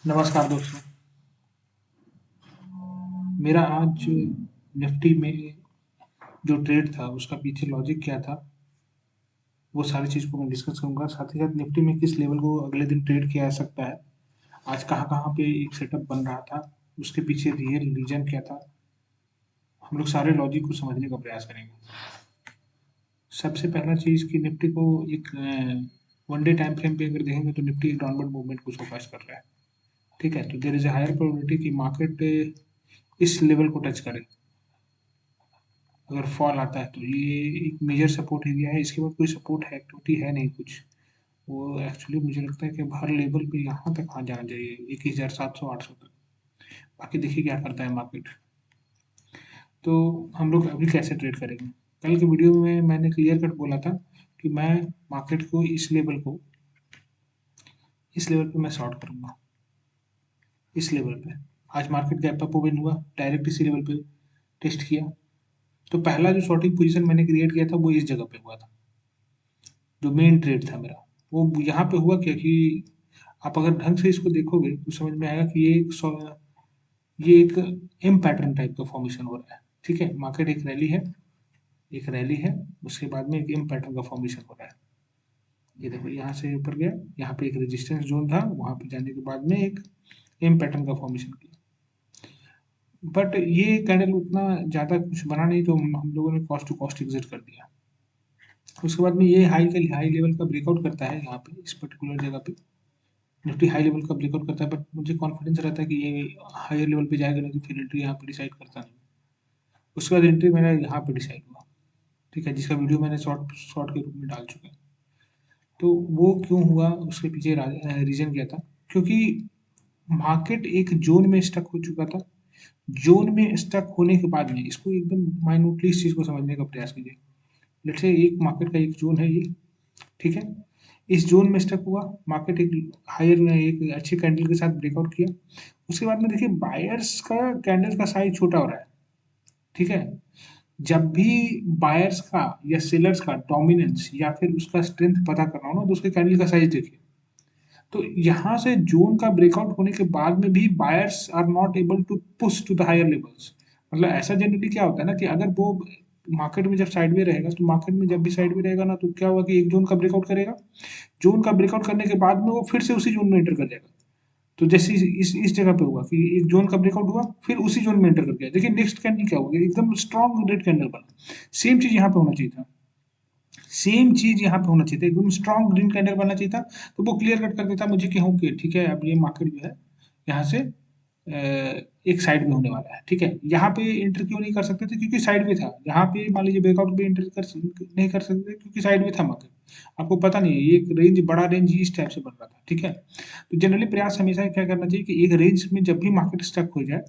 नमस्कार दोस्तों। मेरा आज निफ्टी में जो ट्रेड था उसका पीछे लॉजिक क्या था, वो सारी चीज़ को मैं डिस्कस करूंगा। साथ ही साथ निफ्टी में किस लेवल को अगले दिन ट्रेड किया जा सकता है, आज कहाँ कहाँ पे एक सेटअप बन रहा था, उसके पीछे रियल रीजन क्या था, हम लोग सारे लॉजिक को समझने का प्रयास करेंगे। सबसे पहला चीज़ कि निफ्टी को एक वन डे टाइम फ्रेम पे अगर देखेंगे तो निफ्टी एक डाउनवर्ड मूवमेंट को फोकस कर रहा है। ठीक है, तो there is a higher probability कि मार्केट इस लेवल को टच करे। अगर फॉल आता है तो ये एक मेजर सपोर्ट एरिया है। इसके बाद कोई सपोर्ट है एक्टिविटी है नहीं कुछ। वो एक्चुअली मुझे लगता है कि हर लेवल पे यहाँ तक आ जाना चाहिए, 21,700 800 तक। बाकी देखिए क्या करता है मार्केट। तो हम लोग अभी कैसे ट्रेड करेंगे। कल के वीडियो में मैंने क्लियर कट बोला था कि मैं मार्केट को इस लेवल पे मैं शॉर्ट करूंगा। इस लेवल पे आज मार्केट गैप अप ओपन हुआ, डायरेक्ट इसी लेवल पे टेस्ट किया। तो पहला जो शॉर्टिंग पोजीशन मैंने क्रिएट किया था वो इस जगह पे हुआ था। जो मेन ट्रेड था मेरा वो यहाँ पे हुआ क्या कि आप अगर ढंग से इसको देखोगे तो समझ में आएगा कि ये एक एम पैटर्न टाइप का फॉर्मेशन हो रहा है। ठीक है, मार्केट एक रैली है, उसके बाद में एक एम पैटर्न का फॉर्मेशन हो रहा है। ये देखो यहाँ से ऊपर गया, यहाँ पे एक रेजिस्टेंस जोन था, वहां पे जाने के बाद में एक एम पैटर्न का फॉर्मेशन किया। बट ये कैंडल उतना ज्यादा कुछ बना नहीं, तो हम लोगों ने कॉस्ट टू कॉस्ट एग्जिट कर दिया। उसके बाद में ये हाई लेवल का ब्रेकआउट करता है यहाँ पे इस पर्टिकुलर जगह पे। निफ्टी हाई लेवल का ब्रेकआउट करता है, बट मुझे कॉन्फिडेंस रहता है कि ये हायर लेवल पे जाएगा नहीं, तो फिर एंट्री यहाँ पे डिसाइड करता नहीं। उसके बाद एंट्री मेरा यहाँ पे डिसाइड हुआ। ठीक है, जिसका वीडियो मैंने शॉर्ट शॉर्ट के रूप में डाल चुका है। तो वो क्यों हुआ, उसके पीछे रीजन क्या था। क्योंकि मार्केट एक जोन में स्टक हो चुका था। जोन में स्टक होने के बाद में इसको एकदम माइन्यूटली इस चीज को समझने का प्रयास कीजिए। लेट्स से एक मार्केट का एक जोन है ये। ठीक है, इस जोन में स्टक हुआ, मार्केट एक अच्छे कैंडल के साथ ब्रेकआउट किया। उसके बाद में देखिए बायर्स का कैंडल का साइज छोटा हो रहा है। ठीक है, जब भी बायर्स का या सेलर्स का डोमिनेंस या फिर उसका स्ट्रेंथ पता करना हो ना, तो उसके कैंडल का साइज देखिए। तो यहाँ से जोन का ब्रेकआउट होने के बाद में भी buyers are not able to push to the higher levels. मतलब ऐसा जनरली क्या होता है ना कि अगर वो मार्केट में जब साइड में रहेगा, तो मार्केट में जब भी साइड में रहेगा ना, तो क्या होगा कि एक जोन का ब्रेकआउट करेगा। जोन का ब्रेकआउट करने के बाद में वो फिर से उसी जोन में एंटर कर जाएगा। तो जैसे इस जगह पे हुआ कि एक जोन का ब्रेकआउट हुआ, फिर उसी जोन में एंटर कर गया। देखिए नेक्स्ट कैंडल क्या होगा, एकदम स्ट्रॉन्ग रेड कैंडल बना। सेम चीज यहाँ पे होना चाहिए था। सेम चीज यहाँ पे होना चाहिए था, एकदम स्ट्रॉन्ग ग्रीन कैंडल बनना चाहिए था। तो वो क्लियर कट कर देता मुझे कि हाँ ओके ठीक है, अब ये मार्केट जो है यहाँ से एक साइड में होने वाला है। ठीक है, यहाँ पे एंटर क्यों नहीं कर सकते थे, क्योंकि साइड में था। यहाँ पे मान लीजिए ब्रेकआउट पे नहीं कर सकते थे, क्योंकि साइड में था मार्केट। आपको पता नहीं है, ये एक रेंज, बड़ा रेंज इस टाइप से बन रहा था। ठीक है, तो जनरली प्रयास हमेशा क्या करना चाहिए कि एक रेंज में जब भी मार्केट स्टक हो जाए,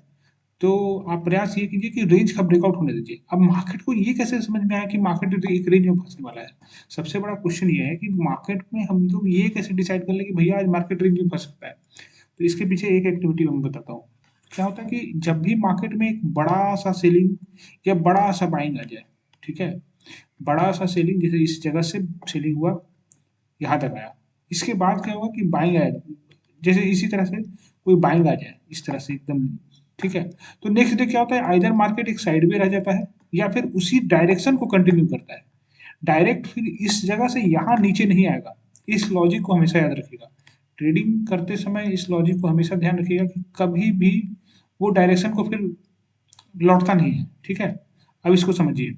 तो आप प्रयास ये कीजिए कि रेंज का ब्रेकआउट होने दीजिए। अब मार्केट को ये कैसे समझ में आया कि मार्केट एक रेंज में फंसने वाला है। सबसे बड़ा क्वेश्चन ये है कि मार्केट में हम लोग ये कैसे डिसाइड कर ले कि भैया आज मार्केट रेंज में फंस सकता है। तो इसके पीछे एक एक्टिविटी मैं बताता हूँ। क्या होता है कि जब भी मार्केट में एक बड़ा सा सेलिंग या बड़ा सा बाइंग आ जाए। ठीक है, बड़ा सा सेलिंग, जैसे इस जगह से सेलिंग हुआ, यहाँ तक आया। इसके बाद क्या हुआ कि बाइंग आया, जैसे इसी तरह से कोई बाइंग आ जाए इस तरह से एकदम। ठीक है, तो नेक्स्ट डे क्या होता है, आइदर मार्केट एक साइड में रह जाता है या फिर उसी डायरेक्शन को कंटिन्यू करता है। डायरेक्ट फिर इस जगह से यहाँ नीचे नहीं आएगा। इस लॉजिक को हमेशा याद रखिएगा। ट्रेडिंग करते समय इस लॉजिक को हमेशा ध्यान रखिएगा कि कभी भी वो डायरेक्शन को फिर लौटता नहीं है। ठीक है, अब इसको समझिए।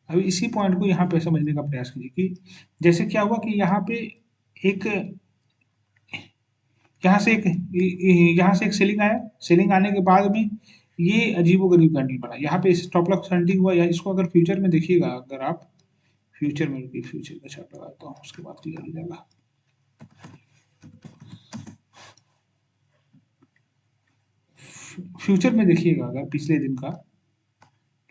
अब इसी पॉइंट को यहाँ पे समझने का प्रयास कीजिए कि जैसे क्या हुआ कि एक यहाँ से एक सेलिंग आया। सेलिंग आने के बाद में ये अजीबोगरीब कैंडल बना। यहाँ पे स्टॉप लॉस हंटिंग हुआ, या इसको अगर फ्यूचर में देखिएगा, अगर आप फ्यूचर में, रुकिए फ्यूचर का चार्ट लगाता हूँ, उसके बाद क्लियर हो जाएगा। फ्यूचर में देखिएगा अगर पिछले दिन का,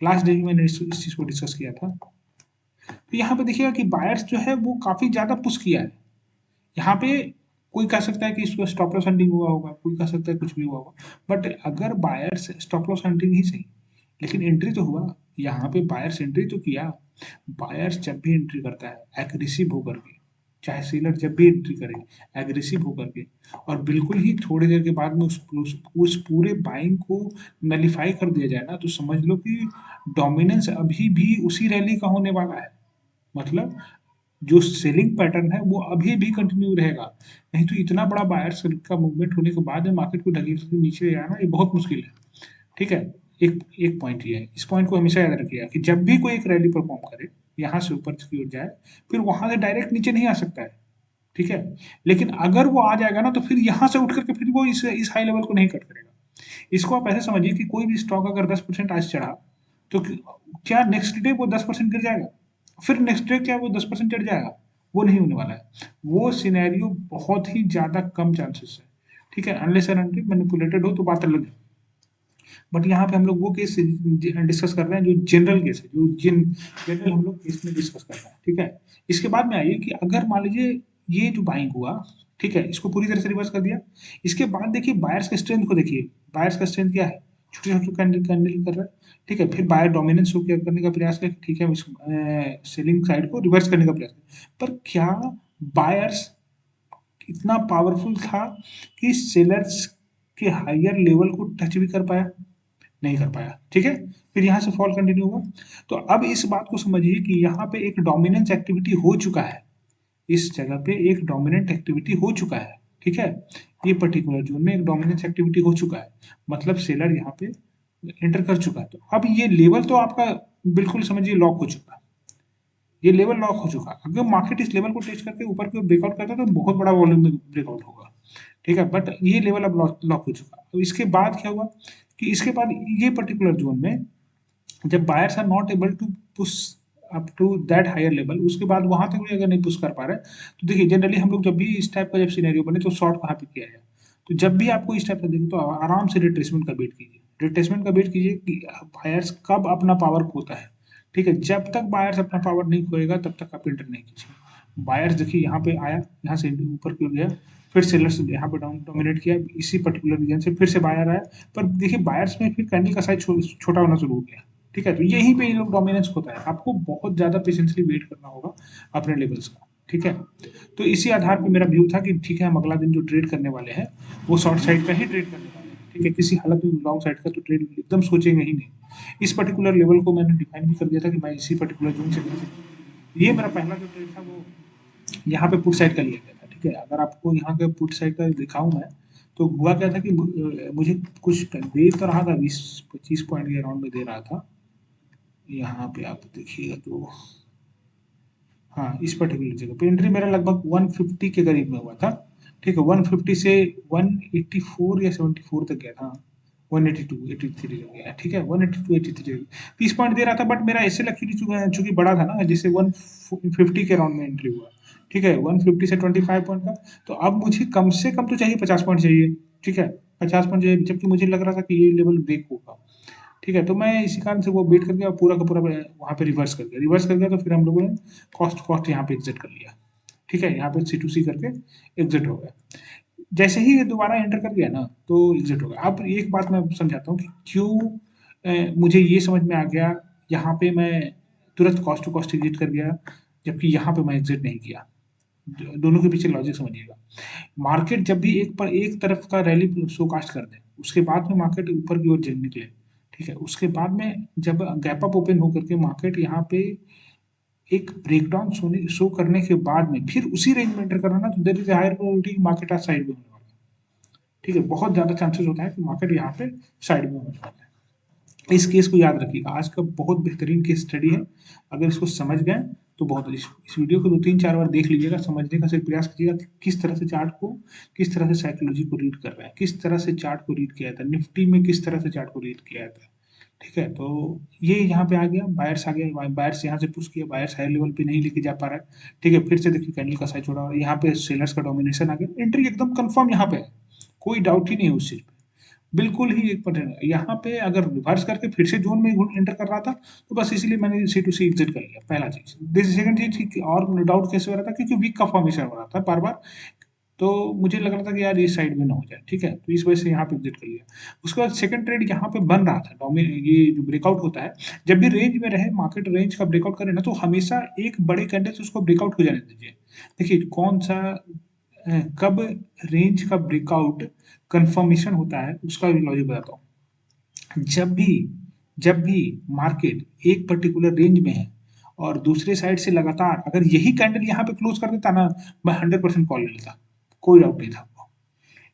लास्ट डे में मैंने इस चीज को डिस्कस किया था। तो यहाँ पे देखिएगा कि बायर्स जो है वो काफी ज्यादा पुश किया है। यहाँ पे कोई कह सकता है कि इसको स्टॉप लॉस हंटिंग हुआ होगा, कोई कह सकता है कुछ भी हुआ होगा। बट अगर बायर्स स्टॉप लॉस हंटिंग ही सही, लेकिन एंट्री तो हुआ। यहाँ पे बायर्स एंट्री तो किया। बायर्स जब भी एंट्री करता है एग्रेसिव होकर के, चाहे सेलर जब भी एंट्री करे एग्रेसिव होकर के, और बिल्कुल ही थोड़ी देर के बाद में उस पूरे बाइंग को नलीफाई कर दिया जाए ना, तो समझ लो कि डोमिनेंस अभी भी उसी रैली का होने वाला है। मतलब जो सेलिंग पैटर्न है वो अभी भी कंटिन्यू रहेगा। नहीं तो इतना बड़ा बायर सेल का मूवमेंट होने के बाद में मार्केट को ढकेल के नीचे आना ये बहुत मुश्किल है। ठीक है। एक एक पॉइंट ये है, इस पॉइंट को हमेशा याद रखिएगा कि जब भी कोई एक रैली परफॉर्म करे, यहाँ से ऊपर की ओर जाए, फिर वहां से डायरेक्ट नीचे नहीं आ सकता है। ठीक है। लेकिन अगर वो आ जाएगा ना, तो फिर यहाँ से उठ करके फिर वो इस हाई लेवल को नहीं कट करेगा। इसको आप ऐसे समझिए कि कोई भी स्टॉक अगर 10% आज चढ़ा, तो क्या नेक्स्ट डे वो 10% गिर जाएगा? फिर नेक्स्ट डे क्या वो 10% चढ़ जाएगा? वो नहीं होने वाला है। वो सिनेरियो बहुत ही ज्यादा कम चांसेस है। ठीक है, अनलेस एंड अनटिल मैनिपुलेटेड हो तो बात अलग है। बट यहाँ पे हम लोग वो केस डिस्कस कर रहे हैं जो जनरल केस है, जो जनरल हम लोग केस में डिस्कस कर रहे हैं। ठीक है। इसके बाद में आइए कि अगर मान लीजिए ये जो बाइंग हुआ, ठीक है, इसको पूरी तरह से रिवर्स कर दिया। इसके बाद देखिए बायर्स के स्ट्रेंथ को देखिए, बायर्स का स्ट्रेंथ क्या है? छोटे छोटे कैंडल कैंडल कर रहा है। ठीक है, फिर बायर डोमिनेंस को क्या करने का प्रयास किया, ठीक है, सेलिंग साइड को रिवर्स करने का प्रयास किया। पर क्या बायर्स इतना पावरफुल था कि सेलर्स के हायर लेवल को टच भी कर पाया? नहीं कर पाया। ठीक है। फिर यहाँ से फॉल कंटिन्यू हुआ। तो अब इस बात को समझिए कि यहाँ पे एक डोमिनेंस एक्टिविटी हो चुका है। इस जगह पे एक डोमिनेंट एक्टिविटी हो चुका है। ठीक है। ये पर्टिकुलर जोन में एक डोमिनेंस एक्टिविटी हो चुका है। मतलब सेलर यहाँ पे एंटर कर चुका है। तो अब ये लेवल तो आपका बिल्कुल समझिए लॉक हो चुका है। ये लेवल लॉक हो चुका है। अगर मार्केट इस लेवल को टेस्ट करके ऊपर की ओर ब्रेकआउट करता है तो बहुत बड़ा वॉल्यूम में ब्रेकआउट होगा। ठीक है, बट ये लेवल अब लॉक हो चुका है। तो इसके बाद क्या हुआ कि इसके बाद ये पर्टिकुलर जोन में जब buyers are not able to push up to that higher level, उसके बाद वहां तक भी अगर नहीं पुश कर पा रहे, तो देखिए जनरली हम लोग जब भी इस टाइप का जब सिनेरियो बने तो शॉर्ट कहाँ पे किया जाए। तो जब भी आपको इस टाइप का देखे तो आराम से रिट्रेसमेंट का वेट कीजिए। रिट्रेसमेंट का वेट कीजिए कि बायर्स कब अपना पावर खोता है। ठीक है, जब तक बायर्स अपना पावर नहीं खोएगा तब तक आप एंटर नहीं कीजिए। बायर्स देखिए यहाँ पे आया, यहाँ से ऊपर की ओर गया, फिर सेलर्स यहाँ पे डाउन डोमिनेट किया इसी पर्टिकुलर रीजन से, फिर से बायर आया। पर देखिए बायर्स में फिर कैंडल का साइज छोटा होना शुरू हो गया। ठीक है, तो यहीं पे ये लोग डोमिनेंस होता है। आपको बहुत ज्यादा पेशेंसली वेट करना होगा अपने लेवल्स का। ठीक है। तो इसी आधार पर मेरा व्यू था कि ठीक है, हम अगला दिन जो ट्रेड करने वाले हैं वो शॉर्ट साइड का ही ट्रेड करने वाले हैं। ठीक है, किसी हालत में लॉन्ग साइड का तो ट्रेड एकदम सोचेंगे ही नहीं। इस पर्टिकुलर लेवल को मैंने डिफाइन भी कर दिया था कि मैं इसी पर्टिकुलर जोन से ये मेरा पहला जो ट्रेड था वो यहाँ पे पुट साइड का लिया गया था। ठीक है, अगर आपको यहाँ के पुट साइड का दिखाऊं मैं, तो हुआ क्या था कि मुझे कुछ दे तो रहा था, 20-25 पॉइंट के अराउंड में दे रहा था। यहाँ पे आप देखिएगा तो हाँ, इस पर्टिकुलर जगह पे एंट्री मेरा लगभग 150 के करीब में हुआ था। ठीक है, 150 से 184 या 74 तक गया था। 182 83 तक गया। ठीक है, 182 83 30 पॉइंट दे रहा था, बट मेरा ऐसे लकीली चूंकि बड़ा था ना, जिससे 150 के राउंड में एंट्री हुआ। ठीक है, 150 से 25 पॉइंट का। तो अब मुझे कम से कम तो चाहिए 50 पॉइंट चाहिए। ठीक है, 50 पॉइंट चाहिए, जबकि मुझे लग रहा था कि ये लेवल ब्रेक होगा। ठीक है, तो मैं इसी कारण से वो वेट करके और पूरा का पूरा वहाँ पे रिवर्स कर गया। तो फिर हम लोगों ने कॉस्ट कॉस्ट यहाँ पे एग्जिट कर लिया। ठीक है, यहाँ पे C2C करके एग्जिट हो गया। जैसे ही ये दोबारा एंटर कर गया ना, तो एग्जिट हो गया। अब एक बात मैं समझाता हूँ कि क्यों मुझे ये समझ में आ गया, यहाँ पे मैं तुरंत कॉस्ट टू कॉस्ट एग्जिट कर गया, जबकि यहाँ पे मैं एग्जिट नहीं किया। दोनों के पीछे लॉजिक समझिएगा। मार्केट जब भी एक तरफ का रैली शो कास्ट कर दे, उसके बाद में मार्केट ऊपर की ओर निकले। ठीक है, उसके बाद में जब गैप अप ओपन होकर के मार्केट यहाँ पे एक ब्रेकडाउन शो करने के बाद में फिर उसी रेंज में एंटर करना ना, तो there is higher probability market आज साइड में होने वाला है। ठीक है, बहुत ज्यादा चांसेस होता है कि मार्केट यहाँ पे साइड में होने वाला है। इस केस को याद रखिएगा, आज का बहुत बेहतरीन केस स्टडी है। अगर इसको समझ गए तो बहुत, इस वीडियो को 2-3-4 बार देख लीजिएगा, समझने का सिर्फ प्रयास कीजिएगा कि किस तरह से चार्ट को, किस तरह से साइकोलॉजी को रीड कर रहा है, किस तरह से चार्ट को रीड किया था, निफ्टी में किस तरह से चार्ट को रीड किया था। ठीक है, तो ये यहाँ पे आ गया, बायर्स आ गया, बायर्स यहाँ से पुश किया, बायर्स हाई लेवल पे नहीं लेके जा पा रहा है। ठीक है, फिर से देखिए कैंडल का साइज छोड़ा, यहाँ पे सेलर्स का डोमिनेशन आ गया, एंट्री एकदम कंफर्म यहाँ पे है, कोई डाउट ही नहीं है उस चीज पे। बिल्कुल ही एक परसेंट यहाँ पे अगर रिवर्स करके फिर से जोन में एंटर कर रहा था, तो बस इसलिए मैंने C2C एग्जिट कर लिया, पहला चीज। सेकंड चीज और डाउट कैसे हो रहा था, क्योंकि वीक का फॉर्मेशन हो रहा था बार बार। तो मुझे लग रहा था कि यार इस साइड में ना हो जाए, ठीक है, तो इस वजह से यहाँ पे एग्जिट कर लिया। उसके बाद सेकंड ट्रेड यहाँ पे बन रहा था, ये जो ब्रेकआउट होता है, जब भी रेंज में रहे, मार्केट रेंज का ब्रेकआउट करे ना, तो हमेशा एक बड़े कैंडल से उसको ब्रेकआउट हो जाने दीजिए। देखिए कौन सा कब रेंज का ब्रेकआउट कंफर्मेशन होता है उसका लॉजिक बताता हूँ। जब भी मार्केट एक पर्टिकुलर रेंज में है और दूसरे साइड से लगातार अगर यही कैंडल यहाँ पे क्लोज कर देता ना, मैं 100% कॉल ले लेता, कोई डाउट नहीं था आपको।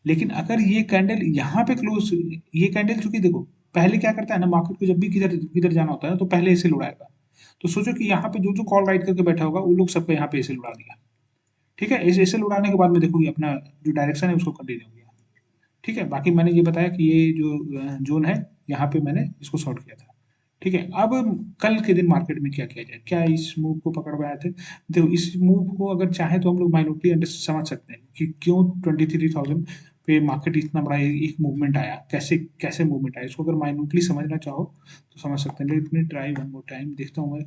लेकिन अगर ये कैंडल यहाँ पे क्लोज, ये कैंडल चूंकि देखो पहले क्या करता है ना, मार्केट को जब भी किधर किधर जाना होता है तो पहले ऐसे उड़ाएगा। तो सोचो कि यहाँ पे जो जो कॉल राइट करके बैठा होगा वो लोग सबको यहाँ पे ऐसे उड़ा दिया, ठीक है। ऐसे उड़ाने के बाद में देखो ये अपना जो डायरेक्शन है उसको कंटिन्यू किया, ठीक है। बाकी मैंने ये बताया कि ये जो जोन है यहाँ पे मैंने इसको शॉर्ट किया था, ठीक है। अब कल के दिन मार्केट में क्या किया जाए, क्या इस मूव को पकड़ पाए थे? देखो इस मूव को अगर चाहे तो हम लोग माइनॉरिटी अंडर समझ सकते हैं कि क्यों 23,000 पे मार्केट इतना बड़ा एक मूवमेंट आया, कैसे कैसे मूवमेंट आया, इसको अगर माइनॉरिटली समझना चाहो तो समझ सकते हैं। Let me try one more time, देखता हूँ मैं,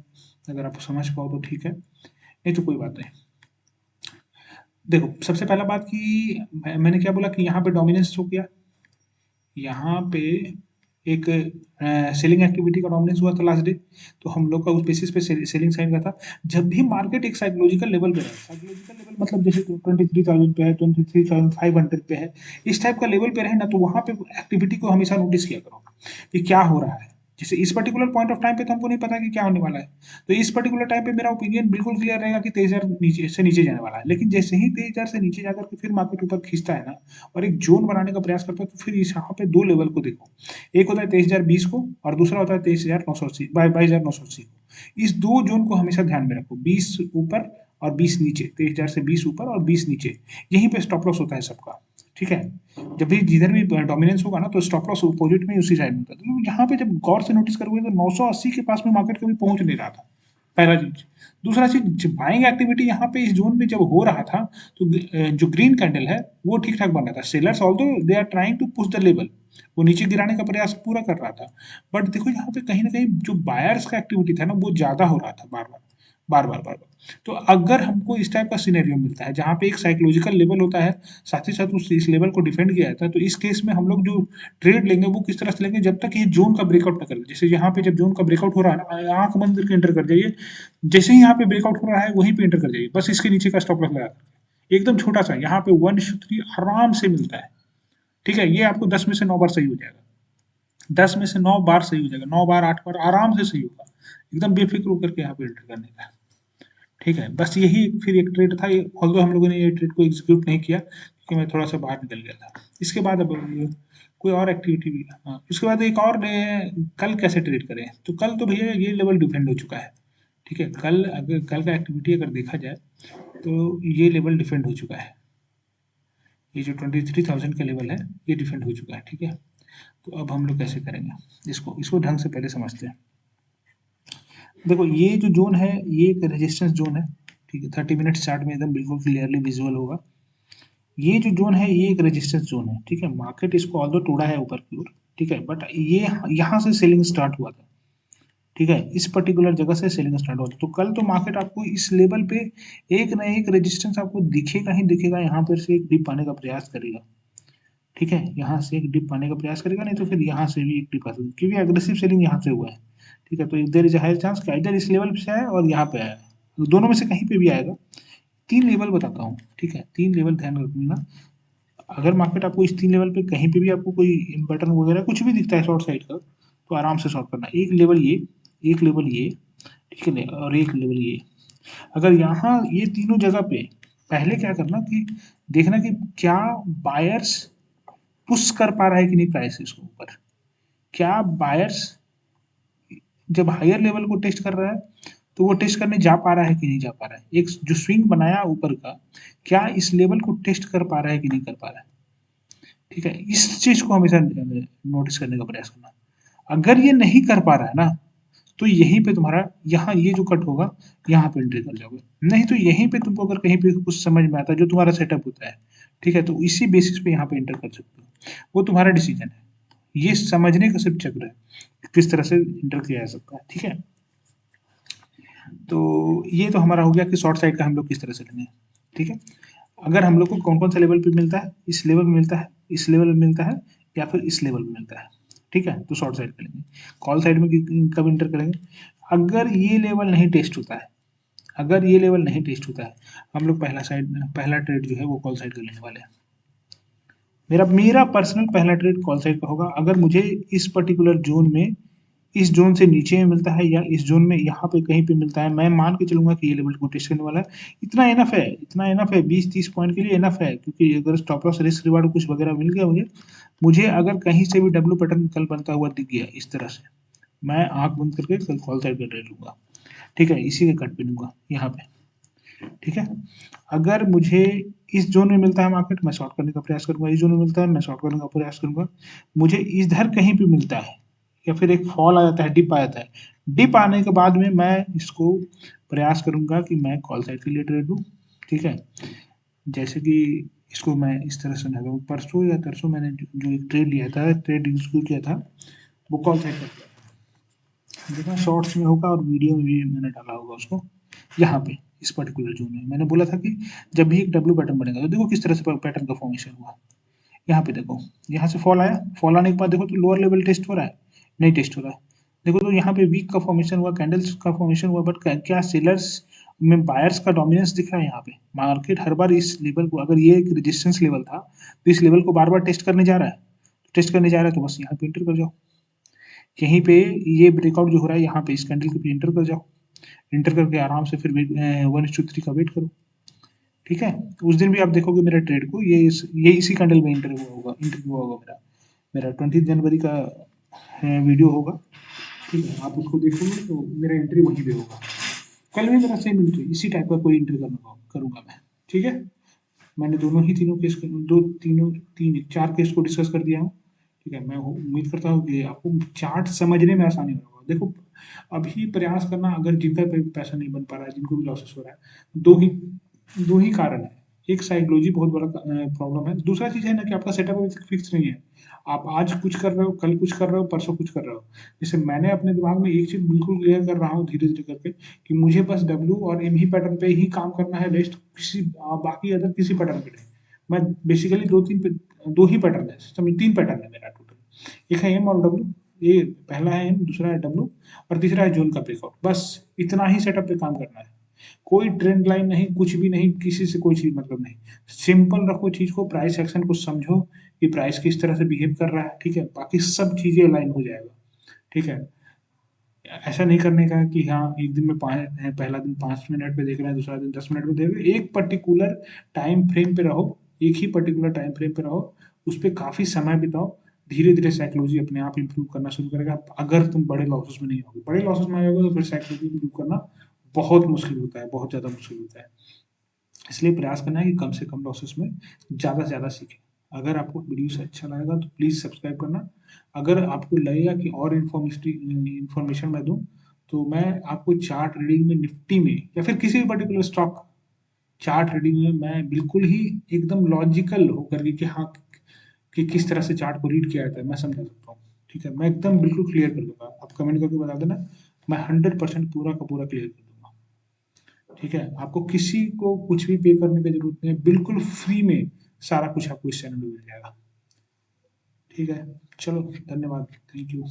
अगर आप समझ पाओ तो ठीक है, नहीं तो कोई बात नहीं। देखो सबसे पहला बात कि मैंने क्या बोला कि यहाँ पे डोमिनेंस शो किया, यहाँ पे एक सेलिंग एक्टिविटी का डोमिनेंस हुआ था लास्ट डे, तो हम लोग का उस बेसिस पे सेलिंग साइड का था। जब भी मार्केट एक साइकोलॉजिकल लेवल पे है, साइकोलॉजिकल लेवल मतलब जैसे 23,000 पे है, 23,500 पे है, इस टाइप का लेवल पे रहे ना, तो वहां पे एक्टिविटी को हमेशा नोटिस किया करो कि क्या हो रहा है। जैसे इस पर्टिकुलर पॉइंट ऑफ टाइम पे तो हमको नहीं पता कि क्या होने वाला है, तो इस पर्टिकुलर टाइम पे मेरा ओपिनियन बिल्कुल क्लियर रहेगा कि 23,000 नीचे से नीचे जाने वाला है। लेकिन जैसे ही 23,000 से नीचे जाकर के फिर मार्केट ऊपर खींचता है ना, और एक जोन बनाने का प्रयास करता है, तो फिर इस यहाँ पे दो लेवल को देखो, एक होता है 23,020 को और दूसरा होता है 23,980, 22,980 को। इस दो जोन को हमेशा ध्यान में रखो, 20 ऊपर और 20 नीचे, 23,000 से 20 ऊपर और 20 नीचे, यहीं पे स्टॉप लॉस होता है सबका, ठीक है। जब भी जिधर भी डोमिनेंस होगा ना, तो स्टॉप लॉस अपोजिट में उसी साइड में होता है। तो यहाँ पे जब गौर से नोटिस करोगे तो 980 के पास में मार्केट कभी पहुंच नहीं रहा था, पहला चीज। दूसरा चीज, बाइंग एक्टिविटी यहाँ पे इस जोन में जब हो रहा था, तो जो ग्रीन कैंडल है वो ठीक ठाक बन रहा था। Sellers although they are trying to push the level, वो नीचे गिराने का प्रयास पूरा कर रहा था। बट देखो यहाँ पे कहीं ना कहीं जो बायर्स का एक्टिविटी था ना, वो ज्यादा हो रहा था, बार बार। तो अगर हमको इस टाइप का सिनेरियो मिलता है जहाँ पे एक साइकोलॉजिकल लेवल होता है, साथ ही साथ उस इस लेवल को डिफेंड किया जाता है, तो इस केस में हम लोग जो ट्रेड लेंगे वो किस तरह से लेंगे, जब तक ये जोन का ब्रेकआउट ना कर ले। जैसे यहाँ पे जब जोन का ब्रेकआउट हो रहा है ना, आंख बंद करके एंटर कर जाइए, जैसे ही यहाँ पे ब्रेकआउट हो रहा है वहीं पे एंटर कर जाइए, बस इसके नीचे का स्टॉप लॉस लगा करके। एकदम छोटा सा यहाँ पे 1 3 आराम से मिलता है, ठीक है। ये आपको 10 में से 9 बार सही हो जाएगा, 10 में से 9 बार सही हो जाएगा, 9 बार 8 बार आराम से सही होगा, एकदम बेफिक्र होकर के यहाँ पे एंटर करने का, ठीक है। बस यही फिर एक ट्रेड था, ऑल्दो हम लोगों ने ये ट्रेड को एग्जीक्यूट नहीं किया क्योंकि मैं थोड़ा सा बाहर निकल गया था। इसके बाद अब कोई और एक्टिविटी भी, हाँ उसके बाद एक और कल कैसे ट्रेड करें, तो कल तो भैया ये लेवल डिफेंड हो चुका है, ठीक है। कल अगर कल का एक्टिविटी अगर देखा जाए तो ये लेवल डिफेंड हो चुका है, ये जो 23,000 का लेवल है ये डिफेंड हो चुका है, ठीक है। तो अब हम लोग कैसे करेंगे इसको, ढंग से पहले समझते हैं। देखो ये जो जोन है ये एक रेजिस्टेंस जोन है, ठीक है। 30 मिनट चार्ट में एकदम बिल्कुल क्लियरली विजुअल होगा। ये जो जोन है ये एक रेजिस्टेंस जोन है, ठीक है। मार्केट इसको ऑल्दो तोड़ा है ऊपर की ओर, ठीक है, बट ये यहाँ से सेलिंग स्टार्ट हुआ था, ठीक है। इस पर्टिकुलर जगह से सेलिंग स्टार्ट हुआ था, तो कल तो मार्केट आपको इस लेवल पे एक ना एक रेजिस्टेंस आपको दिखेगा ही दिखेगा, यहाँ पर से एक डिप पाने का प्रयास करेगा, ठीक है। यहाँ से एक डिप पाने का प्रयास करेगा, नहीं तो फिर यहाँ से भी एक डिप आ सकती है, क्योंकि अग्रेसिव सेलिंग यहाँ से हुआ है, ठीक है। तो देयर इज हायर चांस कि इधर इस लेवल से आए और यहाँ पे आया, तो दोनों में से कहीं पे भी आएगा। 3 लेवल बताता हूँ, ठीक है, 3 लेवल ध्यान रखना। अगर मार्केट आपको इस 3 लेवल पे कहीं पे भी आपको कोई बटन वगैरह कुछ भी दिखता है शॉर्ट साइड का, तो आराम से शॉर्ट करना। एक लेवल ये, एक लेवल ये, ठीक है, और एक लेवल ये। अगर यहाँ ये तीनों जगह पे पहले क्या करना कि देखना कि क्या बायर्स पुश कर पा रहा है कि नहीं प्राइसेस को ऊपर, क्या बायर्स जब हायर लेवल को टेस्ट कर रहा है तो वो टेस्ट करने जा पा रहा है कि नहीं जा पा रहा है, एक जो स्विंग बनाया ऊपर का, क्या इस लेवल को टेस्ट कर पा रहा है कि नहीं कर पा रहा है, ठीक है। इस चीज को हमेशा नोटिस करने का प्रयास करना। अगर ये नहीं कर पा रहा है ना, तो यहीं पे तुम्हारा, यहाँ ये जो कट होगा यहाँ पे एंट्री कर जाओगे, नहीं तो यहीं पे तुमको अगर कहीं पे कुछ समझ में आता है जो तुम्हारा सेटअप होता है, ठीक है, तो इसी बेसिस पे यहाँ पे एंटर कर सकते हो, वो तुम्हारा डिसीजन है। ये समझने का सिर्फ चक्र है किस तरह से एंटर किया जा सकता है, ठीक है। तो ये तो हमारा हो गया कि शॉर्ट साइड का हम लोग किस तरह से लेंगे, ठीक है। अगर हम लोग को कौन कौन सा लेवल पे मिलता है, इस लेवल में मिलता है, इस लेवल में मिलता है, या फिर इस लेवल में मिलता है। ठीक है, तो शॉर्ट साइड करेंगे। कॉल साइड में कब इंटर करेंगे, अगर ये लेवल नहीं टेस्ट होता है, अगर ये लेवल नहीं टेस्ट होता है, हम लोग पहला ट्रेड जो है वो कॉल साइड कर लेने वाले हैं। मेरा मेरा पर्सनल पहला ट्रेड कॉल साइड का होगा। अगर मुझे इस पर्टिकुलर जोन में, इस जोन से नीचे में मिलता है, या इस जोन में यहाँ पे कहीं पे मिलता है, मैं मान के चलूंगा कि ये लेवल को टेस्ट करने वाला है। इतना एनफ है, इतना एनफ है, 20-30 पॉइंट के लिए एनफ है, क्योंकि अगर स्टॉप लॉस रिस्क रिवार्ड कुछ वगैरह मिल गया मुझे, मुझे अगर कहीं से भी डब्ल्यू पैटर्न कल बनता हुआ दिख गया इस तरह से, मैं आंख बंद करके कल कॉल साइड का ट्रेड लूंगा। ठीक है, इसी के कट पे लूंगा यहाँ पे। ठीक है, अगर मुझे इस जोन में मिलता है मार्केट, मैं शॉर्ट करने का प्रयास करूंगा, इस जोन में मिलता है मैं शॉर्ट करने का प्रयास करूंगा। मुझे इधर कहीं पे मिलता है, या फिर एक फॉल आ जाता है, डिप आ जाता है, डिप आने के बाद में मैं इसको प्रयास करूंगा कि मैं कॉल साइड के लिए ट्रेड लूँ। ठीक है, जैसे कि इसको मैं इस तरह से समझाता हूँ। परसों या तरसों मैंने जो एक ट्रेड लिया था, ट्रेड एग्जीक्यूट किया था, वो कॉल साइड का किया था। देखा शॉर्ट्स में होगा और वीडियो में भी मैंने डाला होगा उसको। यहाँ पे इस पर्टिकुलर जोन में मैंने बोला था कि जब भी एक डब्ल्यू पैटर्न बनेगा, तो देखो किस तरह से पैटर्न का फॉर्मेशन हुआ। यहाँ पे देखो, यहाँ से फॉल आया, फॉल आने के बाद देखो तो लोअर लेवल टेस्ट हो रहा है, नहीं टेस्ट हो रहा है। देखो तो यहाँ पे वीक का फॉर्मेशन हुआ, कैंडल्स का फॉर्मेशन हुआ, बट क्या सेलर्स में बायर्स का डोमिनेंस दिख रहा है। यहाँ पे मार्केट हर बार इस लेवल को, अगर ये एक रेजिस्टेंस लेवल था, तो इस लेवल को बार बार टेस्ट करने जा रहा है। टेस्ट करने जा रहा है तो बस यहाँ पे एंटर कर जाओ। यहीं पे ये ब्रेकआउट जो हो रहा है, यहाँ पे इस कैंडल के पे एंटर कर जाओ। एंटर करके आराम से फिर 1:3 का वेट करो। ठीक है, उस दिन भी आप देखोगे मेरा ट्रेड को, ये इसी कैंडल में इंटर हुआ होगा मेरा। मेरा 20 जनवरी का वीडियो होगा। ठीक है, आप उसको देखोगे तो मेरा एंट्री वहीं पे होगा। कल भी मेरा सेम एंट्री इसी टाइप का कोई एंट्री करूंगा मैं। ठीक है, मैंने दोनों ही तीनों केस, दो तीनों तीन चार केस को डिस्कस कर दिया हूँ। ठीक है, मैं उम्मीद करता हूँ कि आपको चार्ट समझने में आसानी होगा। देखो, अभी प्रयास करना, अगर जिनका पैसा नहीं बन पा रहा है, जिनको भी लॉसेस हो रहा है, दो ही कारण है। एक साइकोलॉजी बहुत बड़ा प्रॉब्लम है, दूसरा चीज है ना कि आपका सेटअप अभी तक फिक्स नहीं है। आप आज कुछ कर रहे हो, कल कुछ कर रहे हो, परसों कुछ कर रहे हो। जैसे मैंने अपने दिमाग में एक चीज बिल्कुल क्लियर कर रहा हूँ धीरे धीरे करके, कि मुझे बस डब्ल्यू और एम ही पैटर्न पे ही काम करना है, रेस्ट किसी बाकी अदर किसी पैटर्न पे नहीं। मैं बेसिकली दो ही पैटर्न है, समझ 3 पैटर्न है मेरा टोटल। एक है एम और डब्ल्यू, ये पहला है एम, दूसरा है डब्ल्यू, और तीसरा है जोन का ब्रेकआउट। बस इतना ही सेटअप पे काम करना है। कोई ट्रेंड लाइन नहीं, कुछ भी नहीं, किसी से कोई चीज मतलब नहीं। सिंपल रखो चीज को, प्राइस एक्शन को समझो कि प्राइस किस तरह से बिहेव कर रहा है। ठीक है, बाकी सब चीजें अलाइन हो जाएगा। ठीक है, ऐसा नहीं करने का कि हाँ एक दिन में पहला दिन 5 मिनट पे देख रहे हैं, दूसरा दिन 10 मिनट पे देख रहे हैं। एक पर्टिकुलर टाइम फ्रेम पे रहो, एक ही पर्टिकुलर टाइम फ्रेम पे रहो, उस पर काफी समय बिताओ। धीरे धीरे साइकोलॉजी अपने आप इंप्रूव करना शुरू करेगा। अगर तुम बड़े लॉसेस में नहीं होगे, बड़े लॉसेस में आएगा तो फिर साइकोलॉजी इंप्रूव करना बहुत मुश्किल होता है, बहुत ज्यादा मुश्किल होता है। इसलिए प्रयास करना है कि कम से कम लॉसेस में ज़्यादा से ज़्यादा सीखें। अगर आपको वीडियो से अच्छा लगेगा तो प्लीज़ सब्सक्राइब करना। अगर आपको लगेगा कि और इन्फॉर्मेशन मैं दूँ, तो मैं आपको चार्ट रीडिंग में, निफ्टी में, या फिर किसी भी पर्टिकुलर स्टॉक चार्ट रीडिंग में मैं बिल्कुल ही एकदम लॉजिकल होकर के, कि हाँ कि किस तरह से चार्ट को रीड किया जाता है, मैं समझा सकता हूँ। ठीक है, मैं एकदम बिल्कुल क्लियर कर दूंगा। आप कमेंट करके बता देना, मैं 100% पूरा का पूरा क्लियर कर दूंगा। ठीक है, आपको किसी को कुछ भी पे करने की जरूरत नहीं है, बिल्कुल फ्री में सारा कुछ आपको इस चैनल में मिल जाएगा। ठीक है, चलो धन्यवाद, थैंक यू।